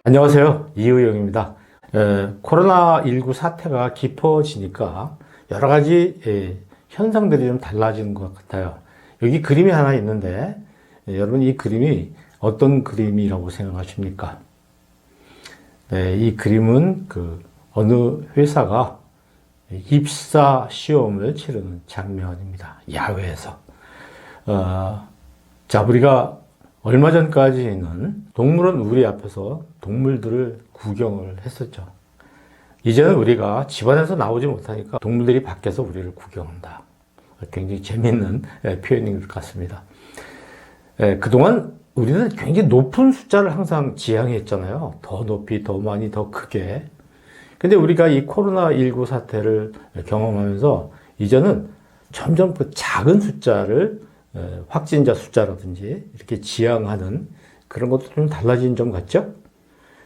안녕하세요. 이의영입니다. 코로나19 사태가 깊어지니까 여러 가지 현상들이 좀 달라지는 것 같아요. 여기 그림이 하나 있는데 여러분 이 그림이 어떤 그림이라고 생각하십니까? 이 그림은 어느 회사가 입사 시험을 치르는 장면입니다. 야외에서. 자, 우리가 얼마 전까지는 동물원 우리 앞에서 동물들을 구경을 했었죠. 이제는 우리가 집안에서 나오지 못하니까 동물들이 밖에서 우리를 구경한다. 굉장히 재밌는 표현인 것 같습니다. 그동안 우리는 굉장히 높은 숫자를 항상 지향했잖아요. 더 높이, 더 많이, 더 크게. 근데 우리가 이 코로나19 사태를 경험하면서 이제는 점점 그 작은 숫자를 확진자 숫자라든지 이렇게 지향하는 그런 것도 좀 달라진 점 같죠?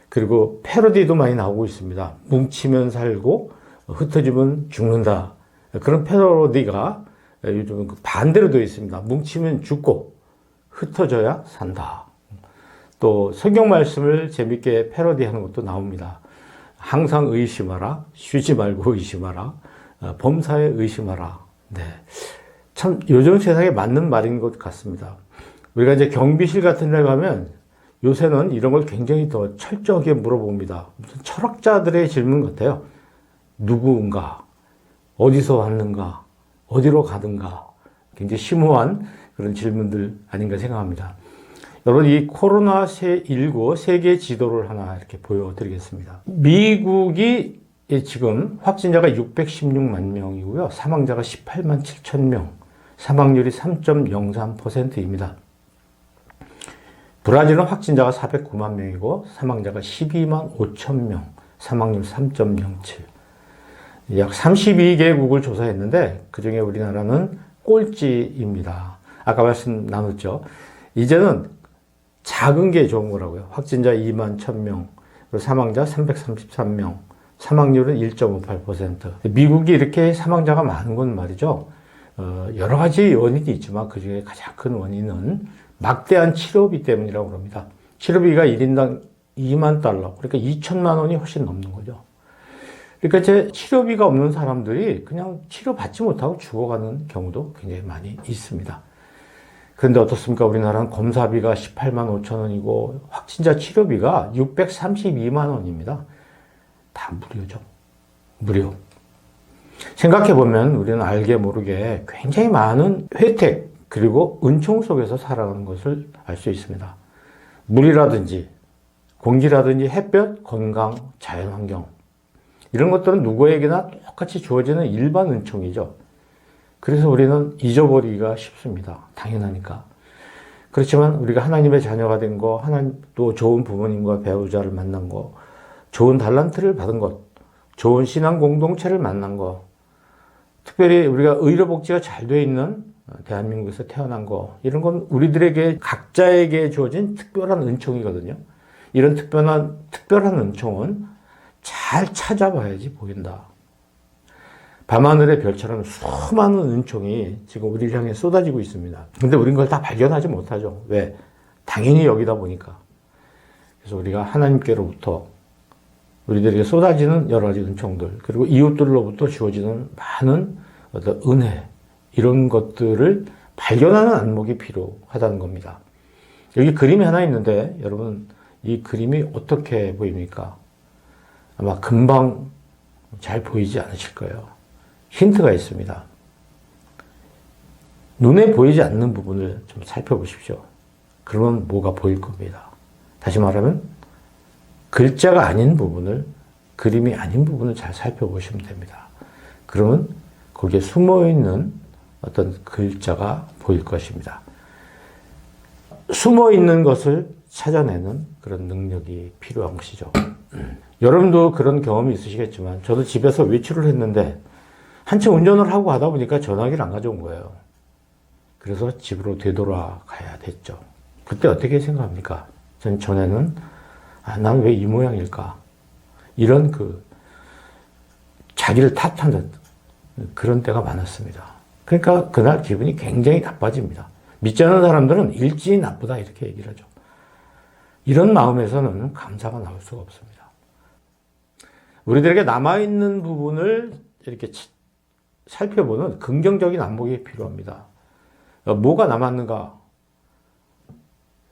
그리고 패러디도 많이 나오고 있습니다. 뭉치면 살고 흩어지면 죽는다. 그런 패러디가 요즘은 반대로 되어 있습니다. 뭉치면 죽고 흩어져야 산다. 또 성경 말씀을 재밌게 패러디하는 것도 나옵니다. 항상 의심하라. 쉬지 말고 의심하라. 범사에 의심하라. 네. 참 요즘 세상에 맞는 말인 것 같습니다. 우리가 이제 경비실 같은 데 가면 요새는 이런 걸 굉장히 더 철저하게 물어봅니다. 무슨 철학자들의 질문 같아요. 누구인가? 어디서 왔는가? 어디로 가든가? 굉장히 심오한 그런 질문들 아닌가 생각합니다. 여러분, 이 코로나19 세계 지도를 하나 이렇게 보여드리겠습니다. 미국이 지금 확진자가 616만 명이고요. 사망자가 18만 7천 명. 사망률이 3.03%입니다. 브라질은 확진자가 409만 명이고 사망자가 12만 5천 명, 사망률 3.07. 약 32개국을 조사했는데 그중에 우리나라는 꼴찌입니다. 아까 말씀 나눴죠. 이제는 작은 게 좋은 거라고요. 확진자 2만 1,000명, 그리고 사망자 333명, 사망률은 1.58%. 미국이 이렇게 사망자가 많은 건 말이죠. 여러 가지 원인이 있지만 그 중에 가장 큰 원인은 막대한 치료비 때문이라고 합니다. 치료비가 1인당 2만 달러, 그러니까 2천만 원이 훨씬 넘는 거죠. 그러니까 이제 치료비가 없는 사람들이 그냥 치료받지 못하고 죽어가는 경우도 굉장히 많이 있습니다. 그런데 어떻습니까? 우리나라는 검사비가 18만 5천 원이고 확진자 치료비가 632만 원입니다. 다 무료죠. 무료. 생각해보면 우리는 알게 모르게 굉장히 많은 혜택 그리고 은총 속에서 살아가는 것을 알 수 있습니다. 물이라든지 공기라든지 햇볕, 건강, 자연환경 이런 것들은 누구에게나 똑같이 주어지는 일반 은총이죠. 그래서 우리는 잊어버리기가 쉽습니다. 당연하니까. 그렇지만 우리가 하나님의 자녀가 된 거, 하나님 또 좋은 부모님과 배우자를 만난 거, 좋은 달란트를 받은 것, 좋은 신앙 공동체를 만난 거, 특별히 우리가 의료복지가 잘 돼 있는 대한민국에서 태어난 거, 이런 건 우리들에게 각자에게 주어진 특별한 은총이거든요. 이런 특별한 은총은 잘 찾아봐야지 보인다. 밤하늘의 별처럼 수많은 은총이 지금 우리를 향해 쏟아지고 있습니다. 근데 우린 그걸 다 발견하지 못하죠. 왜? 당연히 여기다 보니까. 그래서 우리가 하나님께로부터 우리들에게 쏟아지는 여러 가지 은총들, 그리고 이웃들로부터 주어지는 많은 어떤 은혜, 이런 것들을 발견하는 안목이 필요하다는 겁니다. 여기 그림이 하나 있는데, 여러분, 이 그림이 어떻게 보입니까? 아마 금방 잘 보이지 않으실 거예요. 힌트가 있습니다. 눈에 보이지 않는 부분을 좀 살펴보십시오. 그러면 뭐가 보일 겁니다. 다시 말하면, 글자가 아닌 부분을, 그림이 아닌 부분을 잘 살펴보시면 됩니다. 그러면 거기에 숨어있는 어떤 글자가 보일 것입니다. 숨어있는 것을 찾아내는 그런 능력이 필요한 것이죠. 여러분도 그런 경험이 있으시겠지만 저도 집에서 외출을 했는데 한참 운전을 하고 가다 보니까 전화기를 안 가져온 거예요. 그래서 집으로 되돌아가야 됐죠. 그때 어떻게 생각합니까? 전에는 난 왜 이 모양일까? 이런 자기를 탓하는 그런 때가 많았습니다. 그러니까 그날 기분이 굉장히 나빠집니다. 믿지 않는 사람들은 일진이 나쁘다 이렇게 얘기를 하죠. 이런 마음에서는 감사가 나올 수가 없습니다. 우리들에게 남아있는 부분을 이렇게 살펴보는 긍정적인 안목이 필요합니다. 뭐가 남았는가?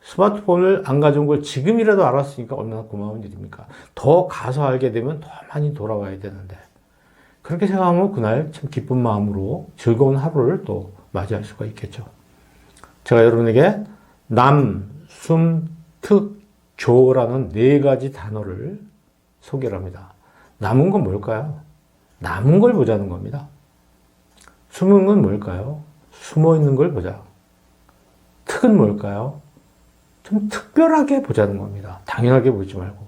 스마트폰을 안 가져온 걸 지금이라도 알았으니까 얼마나 고마운 일입니까? 더 가서 알게 되면 더 많이 돌아와야 되는데, 그렇게 생각하면 그날 참 기쁜 마음으로 즐거운 하루를 또 맞이할 수가 있겠죠. 제가 여러분에게 남, 숨, 특, 조라는 4가지 단어를 소개를 합니다. 남은 건 뭘까요? 남은 걸 보자는 겁니다. 숨은 건 뭘까요? 숨어 있는 걸 보자. 특은 뭘까요? 좀 특별하게 보자는 겁니다. 당연하게 보지 말고.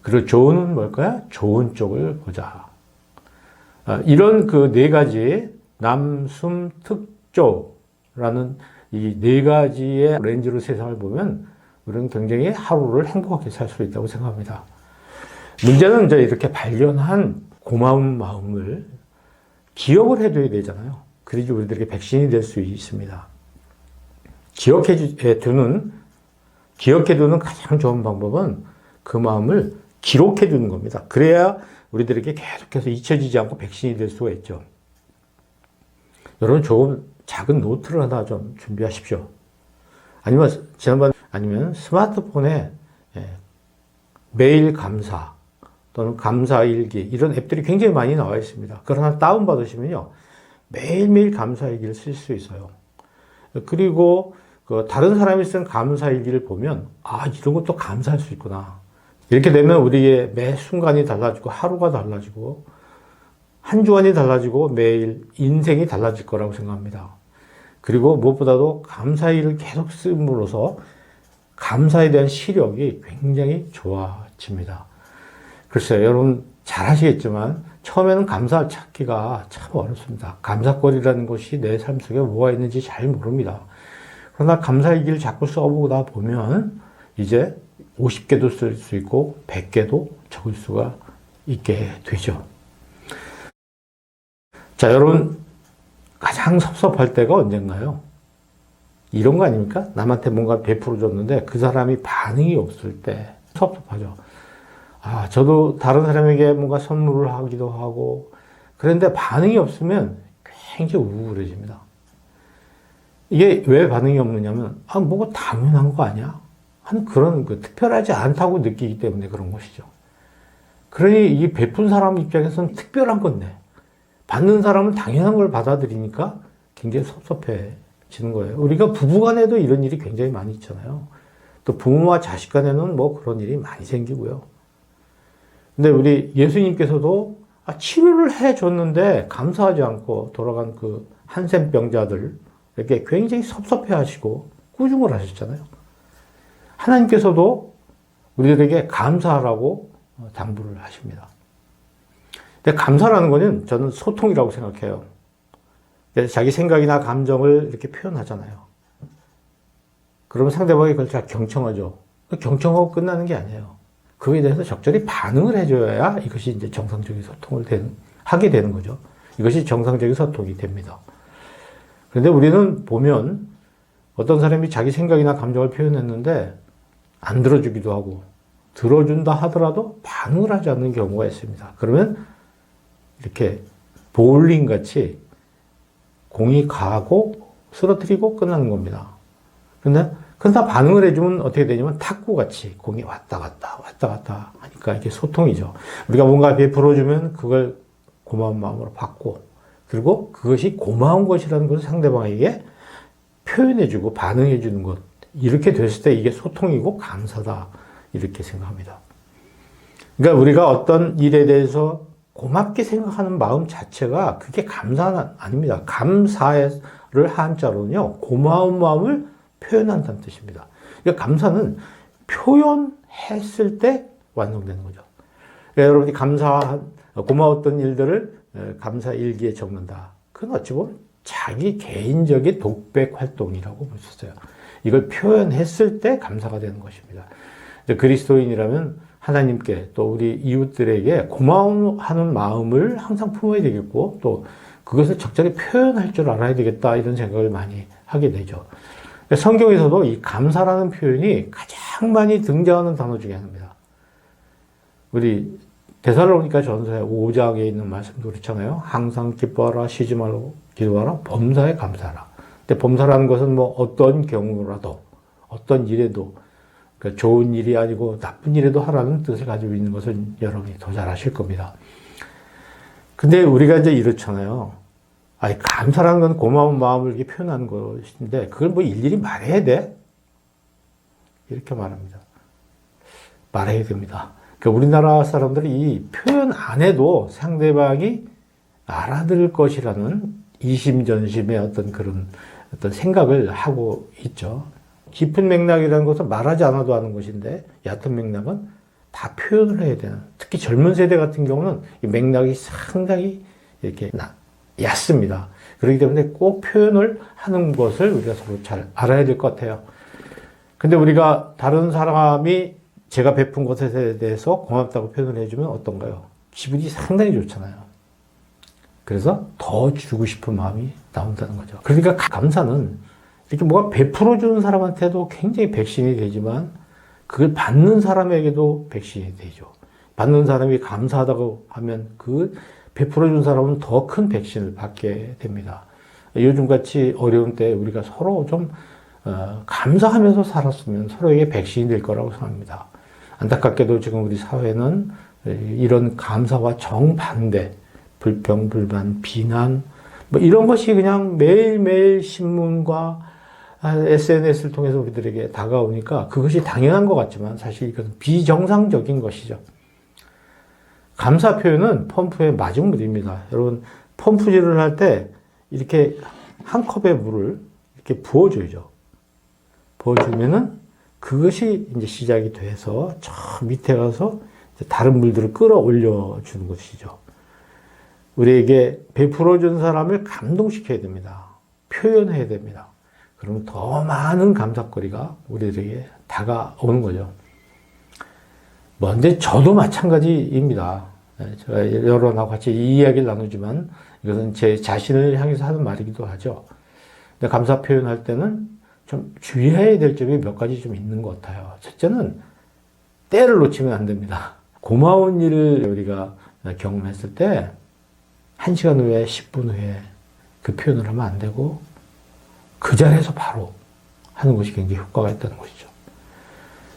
그리고 조는 뭘까요? 좋은 쪽을 보자. 이런 그 4가지 남, 숨, 특, 조라는 이 4가지의 렌즈로 세상을 보면 우리는 굉장히 하루를 행복하게 살 수 있다고 생각합니다. 문제는 이제 이렇게 발견한 고마운 마음을 기억을 해둬야 되잖아요. 그래야지 우리들에게 백신이 될 수 있습니다. 기억해두는 가장 좋은 방법은 그 마음을 기록해두는 겁니다. 그래야 우리들에게 계속해서 잊혀지지 않고 백신이 될 수가 있죠. 여러분, 조금 작은 노트를 하나 좀 준비하십시오. 아니면 스마트폰에 매일 감사 또는 감사일기 이런 앱들이 굉장히 많이 나와 있습니다. 그걸 하나 다운받으시면요, 매일매일 감사일기를 쓸 수 있어요. 그리고 다른 사람이 쓴 감사일기를 보면 이런 것도 감사할 수 있구나. 이렇게 되면 우리의 매 순간이 달라지고 하루가 달라지고 한 주간이 달라지고 매일 인생이 달라질 거라고 생각합니다. 그리고 무엇보다도 감사일을 계속 씀으로써 감사에 대한 시력이 굉장히 좋아집니다. 글쎄요, 여러분 잘 아시겠지만 처음에는 감사 찾기가 참 어렵습니다. 감사거리라는 것이 내 삶 속에 뭐가 있는지 잘 모릅니다. 그러나 감사일기를 자꾸 써보다 보면 이제 50개도 쓸 수 있고 100개도 적을 수가 있게 되죠. 자, 여러분 가장 섭섭할 때가 언젠가요? 이런 거 아닙니까? 남한테 뭔가 베풀어 줬는데 그 사람이 반응이 없을 때 섭섭하죠. 저도 다른 사람에게 뭔가 선물을 하기도 하고 그런데 반응이 없으면 굉장히 우울해집니다. 이게 왜 반응이 없느냐면 뭐가 당연한 거 아니야? 하는 그런 특별하지 않다고 느끼기 때문에 그런 것이죠. 그러니 이 베푼 사람 입장에서는 특별한 건데 받는 사람은 당연한 걸 받아들이니까 굉장히 섭섭해지는 거예요. 우리가 부부간에도 이런 일이 굉장히 많이 있잖아요. 또 부모와 자식 간에는 뭐 그런 일이 많이 생기고요. 근데 우리 예수님께서도 치료를 해줬는데 감사하지 않고 돌아간 그 한센병자들 이렇게 굉장히 섭섭해 하시고 꾸중을 하셨잖아요. 하나님께서도 우리들에게 감사하라고 당부를 하십니다. 근데 감사라는 것은 저는 소통이라고 생각해요. 자기 생각이나 감정을 이렇게 표현하잖아요. 그러면 상대방이 그걸 잘 경청하죠. 경청하고 끝나는 게 아니에요. 그거에 대해서 적절히 반응을 해줘야 이것이 이제 정상적인 소통을 하게 되는 거죠. 이것이 정상적인 소통이 됩니다. 그런데 우리는 보면 어떤 사람이 자기 생각이나 감정을 표현했는데 안 들어주기도 하고 들어준다 하더라도 반응을 하지 않는 경우가 있습니다. 그러면 이렇게 보울링 같이 공이 가고 쓰러뜨리고 끝나는 겁니다. 그러나 반응을 해주면 어떻게 되냐면 탁구같이 공이 왔다 갔다 하니까 이게 소통이죠. 우리가 뭔가 베풀어주면 그걸 고마운 마음으로 받고 그리고 그것이 고마운 것이라는 것을 상대방에게 표현해주고 반응해주는 것, 이렇게 됐을 때 이게 소통이고 감사다 이렇게 생각합니다. 그러니까 우리가 어떤 일에 대해서 고맙게 생각하는 마음 자체가 그게 감사는 아닙니다. 감사를 한자로는요, 고마운 마음을 표현한다는 뜻입니다. 그러니까 감사는 표현했을 때 완성되는 거죠. 그러니까 여러분이 고마웠던 일들을 감사 일기에 적는다. 그건 어찌 보면 자기 개인적인 독백 활동이라고 볼 수 있어요. 이걸 표현했을 때 감사가 되는 것입니다. 그리스도인이라면 하나님께 또 우리 이웃들에게 고마워하는 마음을 항상 품어야 되겠고 또 그것을 적절히 표현할 줄 알아야 되겠다 이런 생각을 많이 하게 되죠. 성경에서도 이 감사라는 표현이 가장 가장 많이 등장하는 단어 중에 하나입니다. 우리 데살로니가 전서의 5장에 있는 말씀도 그렇잖아요. 항상 기뻐하라, 쉬지 말고 기도하라, 범사에 감사하라. 근데 범사라는 것은 뭐 어떤 경우라도, 어떤 일에도, 그러니까 좋은 일이 아니고 나쁜 일에도 하라는 뜻을 가지고 있는 것을 여러분이 더 잘 아실 겁니다. 근데 우리가 이제 이렇잖아요. 아니, 감사라는 건 고마운 마음을 이렇게 표현하는 것인데, 그걸 뭐 일일이 말해야 돼? 이렇게 말합니다. 말해야 됩니다. 그러니까 우리나라 사람들이 이 표현 안 해도 상대방이 알아들을 것이라는 이심전심의 어떤 그런 어떤 생각을 하고 있죠. 깊은 맥락이라는 것은 말하지 않아도 하는 것인데, 얕은 맥락은 다 표현을 해야 되는. 특히 젊은 세대 같은 경우는 이 맥락이 상당히 이렇게 얕습니다. 그렇기 때문에 꼭 표현을 하는 것을 우리가 서로 잘 알아야 될 것 같아요. 근데 우리가 다른 사람이 제가 베푼 것에 대해서 고맙다고 표현을 해주면 어떤가요? 기분이 상당히 좋잖아요. 그래서 더 주고 싶은 마음이 나온다는 거죠. 그러니까 감사는 이렇게 뭐가 베풀어주는 사람한테도 굉장히 백신이 되지만 그걸 받는 사람에게도 백신이 되죠. 받는 사람이 감사하다고 하면 그 베풀어준 사람은 더 큰 백신을 받게 됩니다. 요즘같이 어려운 때 우리가 서로 좀 감사하면서 살았으면 서로에게 백신이 될 거라고 생각합니다. 안타깝게도 지금 우리 사회는 이런 감사와 정반대, 불평, 불만, 비난, 뭐 이런 것이 그냥 매일매일 신문과 SNS를 통해서 우리들에게 다가오니까 그것이 당연한 것 같지만 사실 이것은 비정상적인 것이죠. 감사 표현은 펌프의 마중물입니다. 여러분, 펌프질을 할 때 이렇게 한 컵의 물을 이렇게 부어줘야죠. 부어주면은 그것이 이제 시작이 돼서 저 밑에 가서 다른 물들을 끌어올려 주는 것이죠. 우리에게 베풀어준 사람을 감동시켜야 됩니다. 표현해야 됩니다. 그러면 더 많은 감사거리가 우리들에게 다가오는 거죠. 근데 저도 마찬가지입니다. 제가 여러분하고 같이 이 이야기를 나누지만 이것은 제 자신을 향해서 하는 말이기도 하죠. 근데 감사 표현할 때는 좀 주의해야 될 점이 몇 가지 좀 있는 것 같아요. 첫째는 때를 놓치면 안 됩니다. 고마운 일을 우리가 경험했을 때 1시간 후에 10분 후에 그 표현을 하면 안 되고 그 자리에서 바로 하는 것이 굉장히 효과가 있다는 것이죠.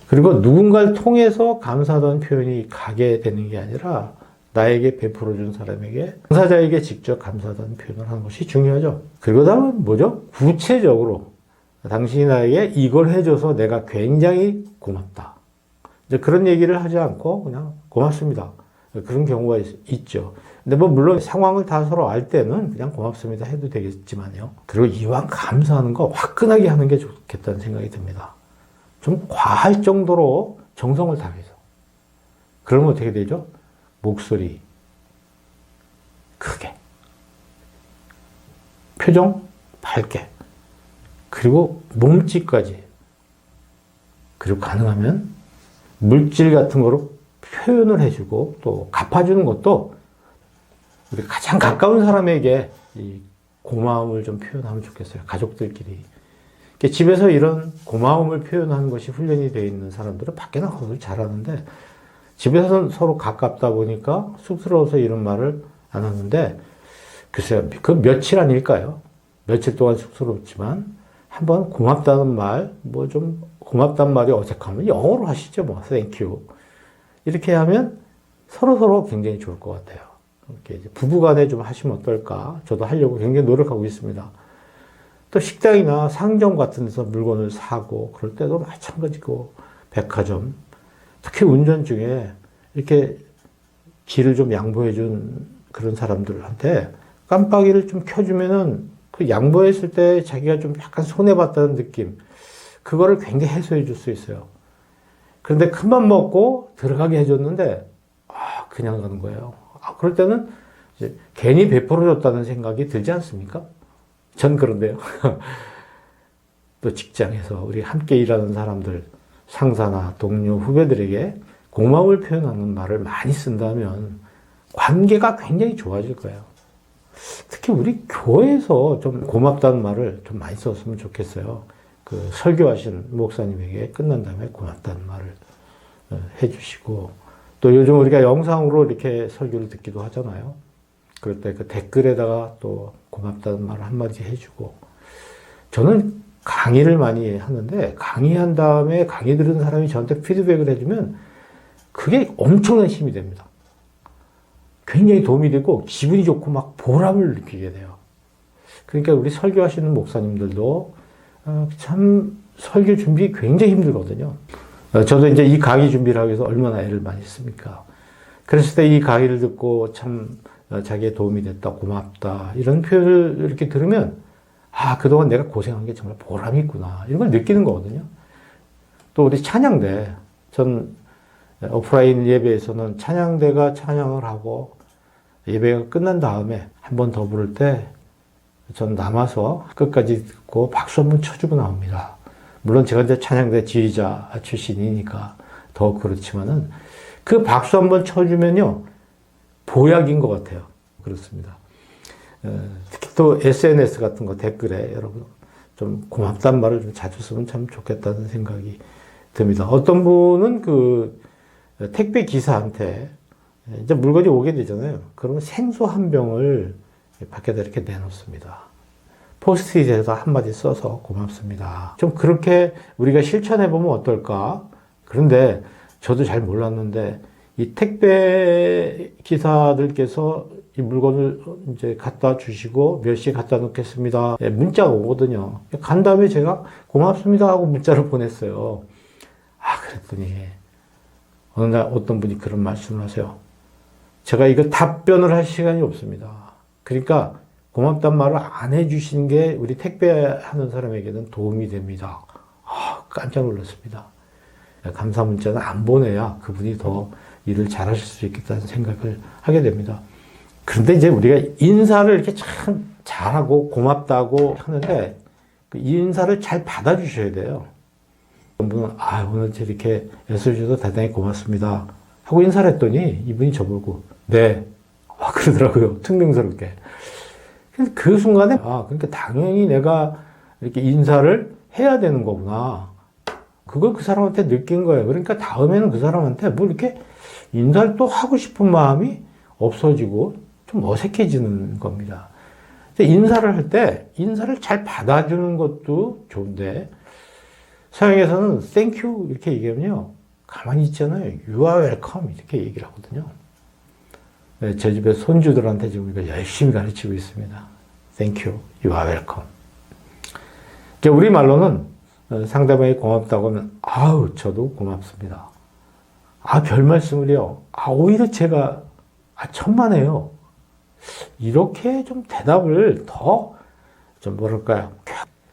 그리고 누군가를 통해서 감사하다는 표현이 가게 되는 게 아니라 나에게 베풀어준 사람에게 당사자에게 직접 감사하다는 표현을 하는 것이 중요하죠. 그리고 다음은 뭐죠? 구체적으로 당신이 나에게 이걸 해줘서 내가 굉장히 고맙다. 이제 그런 얘기를 하지 않고 그냥 고맙습니다. 그런 경우가 있죠. 근데 뭐 물론 상황을 다 서로 알 때는 그냥 고맙습니다 해도 되겠지만요. 그리고 이왕 감사하는 거 화끈하게 하는 게 좋겠다는 생각이 듭니다. 좀 과할 정도로 정성을 다해서. 그러면 어떻게 되죠? 목소리 크게, 표정 밝게, 그리고 몸짓까지, 그리고 가능하면 물질 같은 거로 표현을 해주고 또 갚아주는 것도 우리 가장 가까운 사람에게 이 고마움을 좀 표현하면 좋겠어요. 가족들끼리. 집에서 이런 고마움을 표현하는 것이 훈련이 되어 있는 사람들은 밖에 나가서 잘하는데 집에서는 서로 가깝다 보니까 쑥스러워서 이런 말을 안 하는데 글쎄요, 그 며칠 아닐까요? 며칠 동안 쑥스럽지만 한번 고맙다는 말, 뭐 좀 고맙다는 말이 어색하면 영어로 하시죠. 뭐 thank you. 이렇게 하면 서로 굉장히 좋을 것 같아요. 이렇게 이제 부부간에 좀 하시면 어떨까? 저도 하려고 굉장히 노력하고 있습니다. 또 식당이나 상점 같은 데서 물건을 사고 그럴 때도 마찬가지고 백화점, 특히 운전 중에 이렇게 길을 좀 양보해 준 그런 사람들한테 깜빡이를 좀 켜주면은 그 양보했을 때 자기가 좀 약간 손해봤다는 느낌, 그거를 굉장히 해소해 줄 수 있어요. 그런데 큰맘 먹고 들어가게 해줬는데 그냥 가는 거예요. 그럴 때는 이제 괜히 베풀어줬다는 생각이 들지 않습니까? 전 그런데요. 또 직장에서 우리 함께 일하는 사람들, 상사나 동료, 후배들에게 고마움을 표현하는 말을 많이 쓴다면 관계가 굉장히 좋아질 거예요. 특히 우리 교회에서 좀 고맙다는 말을 좀 많이 썼으면 좋겠어요. 그 설교하신 목사님에게 끝난 다음에 고맙다는 말을 해주시고, 또 요즘 우리가 영상으로 이렇게 설교를 듣기도 하잖아요. 그럴 때 그 댓글에다가 또 고맙다는 말을 한마디 해주고, 저는 강의를 많이 하는데 강의한 다음에 강의 들은 사람이 저한테 피드백을 해주면 그게 엄청난 힘이 됩니다. 굉장히 도움이 되고 기분이 좋고 막 보람을 느끼게 돼요. 그러니까 우리 설교하시는 목사님들도 참 설교 준비 굉장히 힘들거든요. 저도 이제 이 강의 준비를 하기 위해서 얼마나 애를 많이 씁니까? 그랬을 때 이 강의를 듣고 참 자기의 도움이 됐다, 고맙다 이런 표현을 이렇게 들으면 그동안 내가 고생한 게 정말 보람이 있구나 이런 걸 느끼는 거거든요. 또 우리 찬양대, 전 오프라인 예배에서는 찬양대가 찬양을 하고 예배가 끝난 다음에 한 번 더 부를 때 전 남아서 끝까지 듣고 박수 한번 쳐주고 나옵니다. 물론 제가 이제 찬양대 지휘자 출신이니까 더 그렇지만은 그 박수 한번 쳐주면요 보약인 것 같아요. 그렇습니다. 특히 또 SNS 같은 거 댓글에 여러분 좀 고맙다는 말을 좀 자주 쓰면 참 좋겠다는 생각이 듭니다. 어떤 분은 그 택배 기사한테 이제 물건이 오게 되잖아요. 그러면 생수 한 병을 밖에다 이렇게 내놓습니다. 포스트잇에다 한마디 써서 고맙습니다. 좀 그렇게 우리가 실천해보면 어떨까? 그런데 저도 잘 몰랐는데 이 택배 기사들께서 이 물건을 이제 갖다 주시고 몇 시에 갖다 놓겠습니다. 문자가 오거든요. 간 다음에 제가 고맙습니다 하고 문자를 보냈어요. 그랬더니 어느 날 어떤 분이 그런 말씀을 하세요. 제가 이거 답변을 할 시간이 없습니다. 그러니까 고맙단 말을 안 해주신 게 우리 택배하는 사람에게는 도움이 됩니다. 깜짝 놀랐습니다. 감사 문자는 안 보내야 그분이 더 일을 잘하실 수 있겠다는 생각을 하게 됩니다. 그런데 이제 우리가 인사를 이렇게 참 잘하고 고맙다고 하는데 그 인사를 잘 받아주셔야 돼요. 분은 오늘 이렇게 애써주셔서 대단히 고맙습니다 하고 인사를 했더니 이분이 저보고 네 그러더라고요. 퉁명스럽게. 그 순간에 그러니까 당연히 내가 이렇게 인사를 해야 되는 거구나. 그걸 그 사람한테 느낀 거예요. 그러니까 다음에는 그 사람한테 뭐 이렇게 인사를 또 하고 싶은 마음이 없어지고 좀 어색해지는 겁니다. 인사를 할 때 인사를 잘 받아주는 것도 좋은데 서양에서는 thank you 이렇게 얘기하면요. 가만히 있잖아요. You are welcome 이렇게 얘기를 하거든요. 제 집에 손주들한테 지금 이거 열심히 가르치고 있습니다. Thank you, you are welcome. 우리말로는 상대방이 고맙다고 하면 저도 고맙습니다. 별 말씀을요. 오히려 제가 천만에요. 이렇게 좀 대답을 더 좀 뭐랄까요.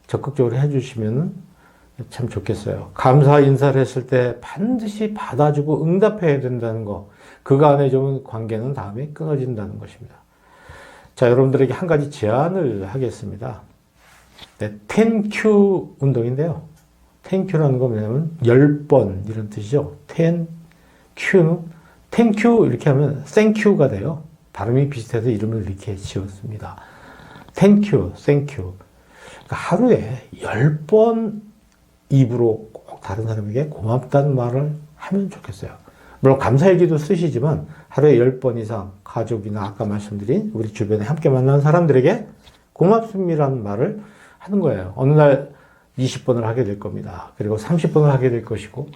적극적으로 해주시면 참 좋겠어요. 감사 인사를 했을 때 반드시 받아주고 응답해야 된다는 거. 그 간의 좀 관계는 다음에 끊어진다는 것입니다. 자, 여러분들에게 한 가지 제안을 하겠습니다. thank you 운동인데요. thank you라는 건 뭐냐면 10번 이런 뜻이죠. thank you 이렇게 하면 thank you가 돼요. 발음이 비슷해서 이름을 이렇게 지었습니다. thank you. 그러니까 하루에 10번 입으로 꼭 다른 사람에게 고맙다는 말을 하면 좋겠어요. 물론 감사일기도 쓰시지만 하루에 10번 이상 가족이나 아까 말씀드린 우리 주변에 함께 만나는 사람들에게 고맙습니다라는 말을 하는 거예요. 어느 날 20번을 하게 될 겁니다. 그리고 30번을 하게 될 것이고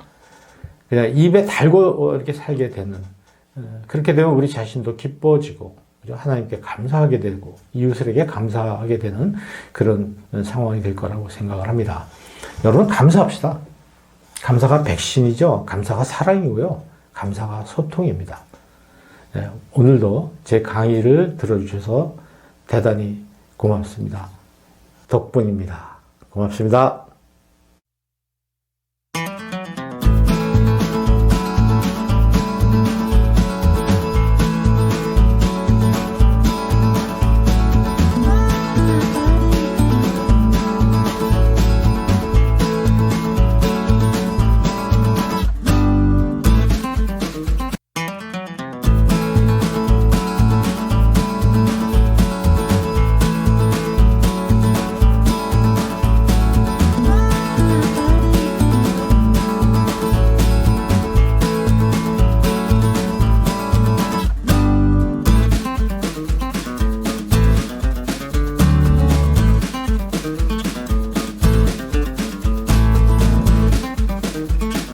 그냥 입에 달고 이렇게 살게 되는 그렇게 되면 우리 자신도 기뻐지고 하나님께 감사하게 되고 이웃에게 감사하게 되는 그런 상황이 될 거라고 생각을 합니다. 여러분 감사합시다. 감사가 백신이죠. 감사가 사랑이고요. 감사가 소통입니다. 오늘도 제 강의를 들어주셔서 대단히 고맙습니다. 덕분입니다. 고맙습니다.